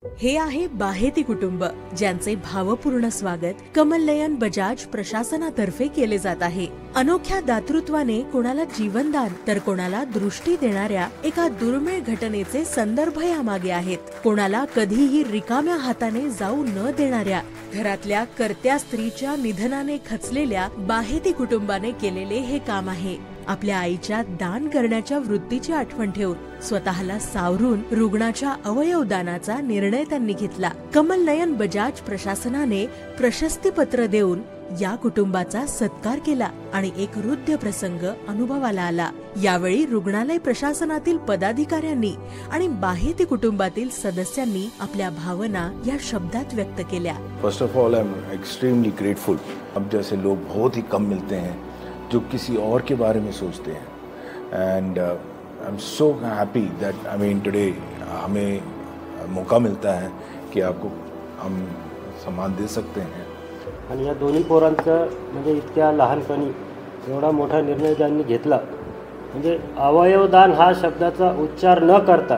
हे आहे बाहेती कुटुंब, ज्यांचे भावपूर्ण स्वागत कमलनयन बजाज प्रशासनातर्फे केले जात आहे। अनोख्या दातृत्वाने कोणाला जीवनदान तर कोणाला दृष्टी देणाऱ्या एका दुर्मिळ घटनेचे संदर्भ यामागे आहेत। कोणाला कधीही रिकाम्या हाताने जाऊ न देणाऱ्या, घरातल्या कर्त्या स्त्रीच्या निधनाने खचलेल्या बाहेती कुटुंबाने केलेले हे काम आहे। आपल्या आईच्या दान करण्याच्या वृत्तीची आठवण ठेवून स्वतःला सावरून रुग्णाच्या अवयव दानाचा निर्णय त्यांनी घेतला। कमलनयन बजाज प्रशासनाने प्रशस्ती पत्र देऊन या कुटुंबाचा सत्कार केला आणि एक हृदय प्रसंग अनुभवाला आला। यावेळी रुग्णालय प्रशासनातील पदाधिकाऱ्यांनी आणि बाहेती कुटुंबातील सदस्यांनी आपल्या भावना या शब्दात व्यक्त केल्या। First of all I am extremely grateful. अब जैसे लोग बहुत ही कम मिलते हैं जो किसी और के बारे में सोचते हैं, and I am so happy that I mean today हमें मौका मिलता है कि आपको हम सम्मान दे सकते हैं। आणि या दोन्ही पोरांचं म्हणजे इतक्या लहानपणी एवढा मोठा निर्णय ज्यांनी घेतला, म्हणजे अवयवदान हा शब्दाचा उच्चार न करता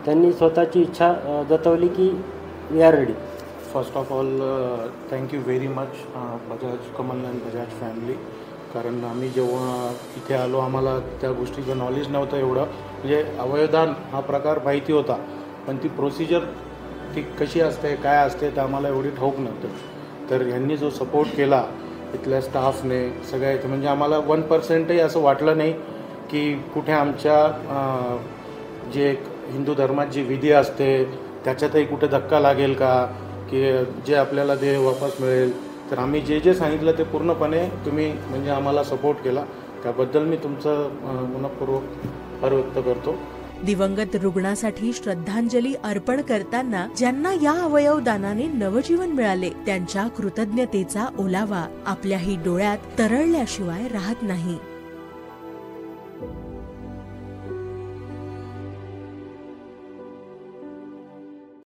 त्यांनी स्वतःची इच्छा जतवली की we are ready. First of all thank you very much Bajaj Kamalnayan Bajaj family, कारण आम्ही जेव्हा इथे आलो आम्हाला त्या गोष्टीचं नॉलेज नव्हतं एवढं, म्हणजे अवयवदान हा प्रकार माहिती होता पण ती प्रोसिजर ती कशी असते काय असते तर आम्हाला एवढी ठाऊक नव्हतं। तर यांनी जो सपोर्ट केला इथल्या स्टाफने सगळ्या इथे, म्हणजे आम्हाला 1%ही असं वाटलं नाही की कुठे आमच्या जे हिंदू धर्मात जी विधी असते त्याच्यातही कुठे धक्का लागेल का, की जे आपल्याला देह वापस मिळेल। तर आम्ही जे जे सांगितलं ते पूर्णपणे तुम्ही म्हणजे आम्हाला सपोर्ट केला, त्याबद्दल मी तुमचं मनपूर्वक आभार व्यक्त करतो। दिवंगत रुग्णासाठी श्रद्धांजली अर्पण करताना ज्यांना या अवयव दानाने नवजीवन मिळाले त्यांच्या कृतज्ञतेचा ओलावा आपल्याही डोळ्यात तरळल्याशिवाय राहत नाही।